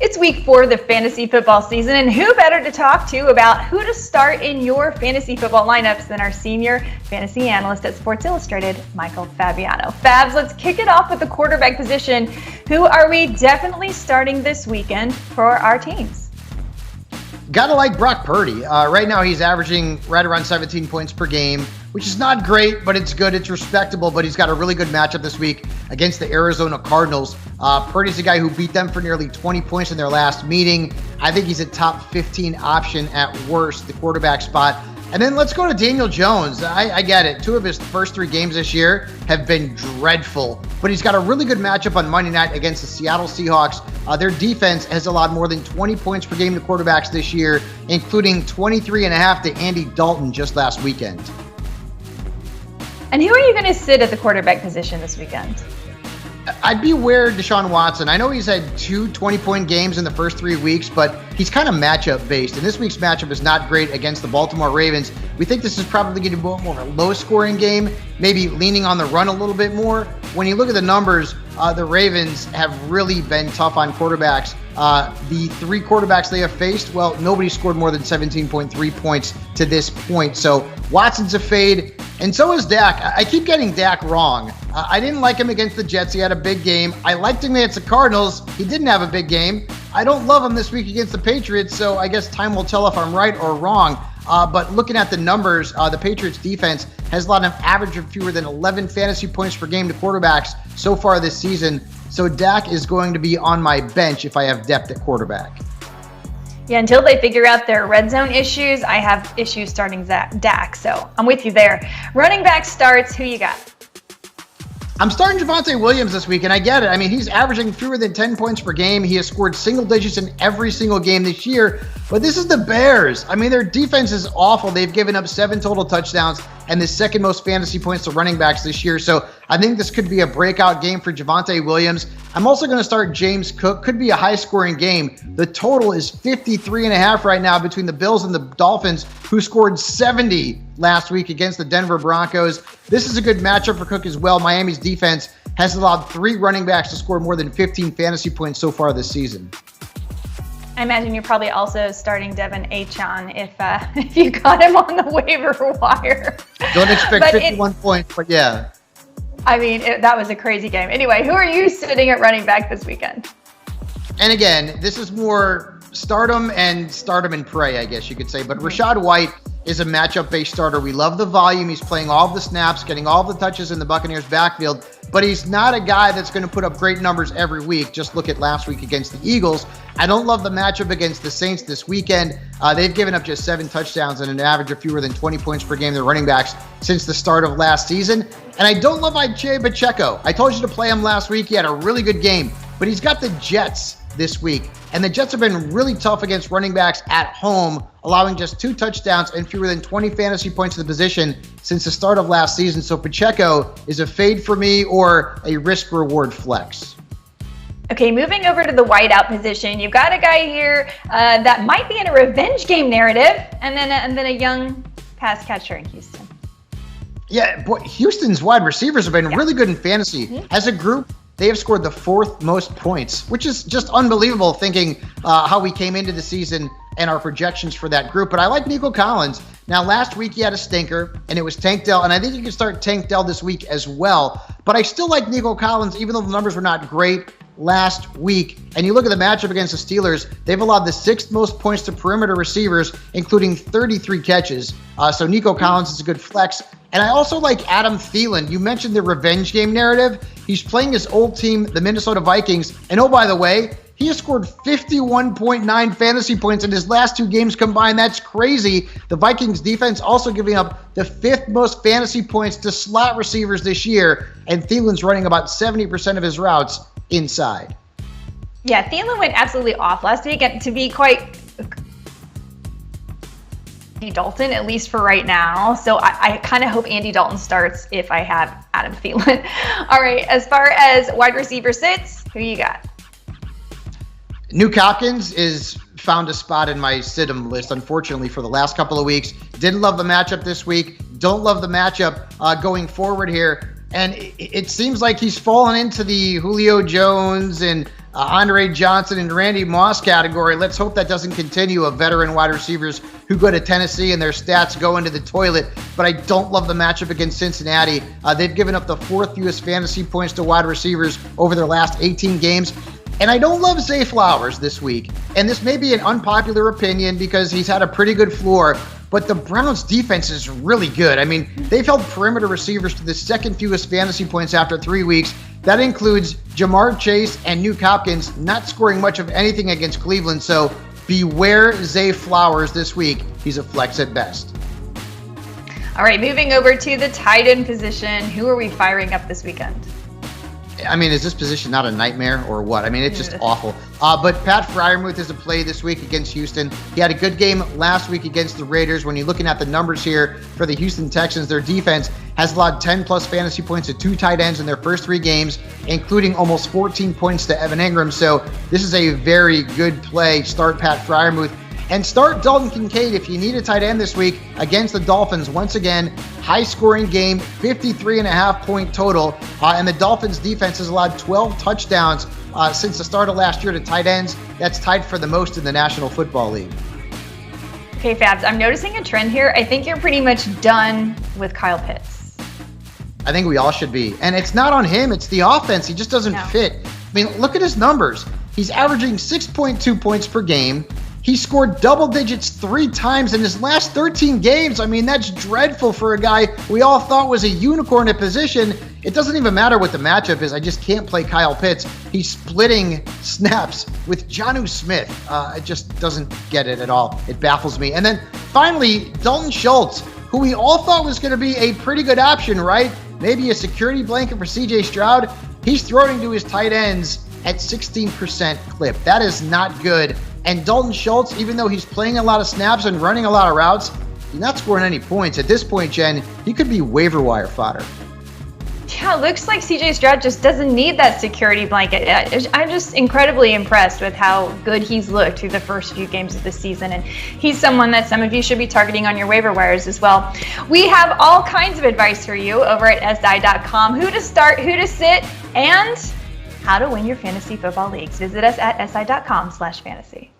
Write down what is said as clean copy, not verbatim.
It's week 4 of the fantasy football season, and who better to talk to about who to start in your fantasy football lineups than our senior fantasy analyst at Sports Illustrated, Michael Fabiano. Fabs, let's kick it off with the quarterback position. Who are we definitely starting this weekend for our teams? Gotta like Brock Purdy. Right now he's averaging right around 17 points per game, which is not great, but it's good. It's respectable, but he's got a really good matchup this week against the Arizona Cardinals. Purdy's a guy who beat them for nearly 20 points in their last meeting. I think he's a top 15 option at worst, the quarterback spot. And then let's go to Daniel Jones. I get it. 2 of his first 3 games this year have been dreadful, but he's got a really good matchup on Monday night against the Seattle Seahawks. Their defense has allowed more than 20 points per game to quarterbacks this year, including 23.5 to Andy Dalton just last weekend. And who are you going to sit at the quarterback position this weekend? I'd be aware of Deshaun Watson. I know he's had 2 20-point games in the first 3 weeks, but he's kind of matchup-based. And this week's matchup is not great against the Baltimore Ravens. We think this is probably going to be more of a low-scoring game, maybe leaning on the run a little bit more. When you look at the numbers, the Ravens have really been tough on quarterbacks. The 3 quarterbacks they have faced, well, nobody scored more than 17.3 points to this point. So Watson's a fade, and so is Dak. I keep getting Dak wrong. I didn't like him against the Jets. He had a big game. I liked him against the Cardinals. He didn't have a big game. I don't love him this week against the Patriots, so I guess time will tell if I'm right or wrong. But looking at the numbers, the Patriots defense has allowed an average of fewer than 11 fantasy points per game to quarterbacks so far this season. So Dak is going to be on my bench if I have depth at quarterback. Yeah, until they figure out their red zone issues, I have issues starting Dak. So I'm with you there. Running back starts, who you got? I'm starting Javonte Williams this week, and I get it. I mean, he's averaging fewer than 10 points per game. He has scored single digits in every single game this year, but this is the Bears. I mean, their defense is awful. They've given up 7 total touchdowns and the second most fantasy points to running backs this year. So I think this could be a breakout game for Javonte Williams. I'm also going to start James Cook. Could be a high-scoring game. The total is 53.5 right now between the Bills and the Dolphins, who scored 70 last week against the Denver Broncos. This is a good matchup for Cook as well. Miami's defense has allowed 3 running backs to score more than 15 fantasy points so far this season. I imagine you're probably also starting Devin Achane if you got him on the waiver wire. Don't expect 51 points, but yeah. I mean, that was a crazy game. Anyway, who are you sitting at running back this weekend? And again, this is more stardom and pray, I guess you could say. But Rachaad White is a matchup-based starter. We love the volume. He's playing all of the snaps, getting all the touches in the Buccaneers backfield. But he's not a guy that's going to put up great numbers every week. Just look at last week against the Eagles. I don't love the matchup against the Saints this weekend. They've given up just 7 touchdowns and an average of fewer than 20 points per game to running backs since the start of last season. And I don't love Isiah Pacheco. I told you to play him last week. He had a really good game. But he's got the Jets this week. And the Jets have been really tough against running backs at home, allowing just 2 touchdowns and fewer than 20 fantasy points to the position since the start of last season. So Pacheco is a fade for me or a risk-reward flex. Okay, moving over to the wideout position, you've got a guy here that might be in a revenge game narrative, and then a young pass catcher in Houston. Yeah, boy, Houston's wide receivers have been really good in fantasy. Mm-hmm. As a group, they have scored the 4th most points, which is just unbelievable thinking how we came into the season and our projections for that group. But I like Nico Collins. Now, last week he had a stinker, and it was Tank Dell, and I think you can start Tank Dell this week as well. But I still like Nico Collins, even though the numbers were not great last week. And you look at the matchup against the Steelers, they've allowed the 6th most points to perimeter receivers, including 33 catches. So Nico Collins is a good flex. And I also like Adam Thielen. You mentioned the revenge game narrative. He's playing his old team, the Minnesota Vikings. And oh, by the way, he has scored 51.9 fantasy points in his last 2 games combined. That's crazy. The Vikings defense also giving up the 5th most fantasy points to slot receivers this year. And Thielen's running about 70% of his routes inside. Yeah, Thielen went absolutely off last week. And to be quite Andy Dalton, at least for right now. So I kind of hope Andy Dalton starts if I have Adam Thielen. All right, as far as wide receiver sits, who you got? Nuke Hopkins is found a spot in my sit-em list, unfortunately, for the last couple of weeks. Didn't love the matchup this week. Don't love the matchup going forward here. And it seems like he's fallen into the Julio Jones and Andre Johnson and Randy Moss category. Let's hope that doesn't continue of veteran wide receivers who go to Tennessee and their stats go into the toilet. But I don't love the matchup against Cincinnati. They've given up the 4th fewest fantasy points to wide receivers over their last 18 games. And I don't love Zay Flowers this week. And this may be an unpopular opinion because he's had a pretty good floor, but the Browns defense is really good. I mean, they've held perimeter receivers to the 2nd fewest fantasy points after 3 weeks. That includes Jamar Chase and Nuke Hopkins not scoring much of anything against Cleveland. So beware Zay Flowers this week. He's a flex at best. All right, moving over to the tight end position. Who are we firing up this weekend? I mean, is this position not a nightmare or what? I mean, it's just awful. But Pat Freiermuth is a play this week against Houston. He had a good game last week against the Raiders. When you're looking at the numbers here for the Houston Texans, their defense has allowed 10-plus fantasy points to 2 tight ends in their first 3 games, including almost 14 points to Evan Ingram. So this is a very good play. Start Pat Freiermuth. And start Dalton Kincaid if you need a tight end this week against the Dolphins. Once again, high-scoring game, 53.5-point total. And the Dolphins' defense has allowed 12 touchdowns since the start of last year to tight ends. That's tied for the most in the National Football League. Okay, Fabs, I'm noticing a trend here. I think you're pretty much done with Kyle Pitts. I think we all should be. And it's not on him. It's the offense. He just doesn't fit. I mean, look at his numbers. He's averaging 6.2 points per game. He scored double digits 3 times in his last 13 games. I mean, that's dreadful for a guy we all thought was a unicorn at position. It doesn't even matter what the matchup is. I just can't play Kyle Pitts. He's splitting snaps with Jonnu Smith. It just doesn't get it at all. It baffles me. And then finally, Dalton Schultz, who we all thought was going to be a pretty good option, right? Maybe a security blanket for CJ Stroud. He's throwing to his tight ends at 16% clip. That is not good. And Dalton Schultz, even though he's playing a lot of snaps and running a lot of routes, he's not scoring any points. At this point, Jen, he could be waiver wire fodder. Yeah, it looks like CJ Stroud just doesn't need that security blanket. I'm just incredibly impressed with how good he's looked through the first few games of the season. And he's someone that some of you should be targeting on your waiver wires as well. We have all kinds of advice for you over at SI.com. Who to start, who to sit, and how to win your fantasy football leagues. Visit us at SI.com/fantasy.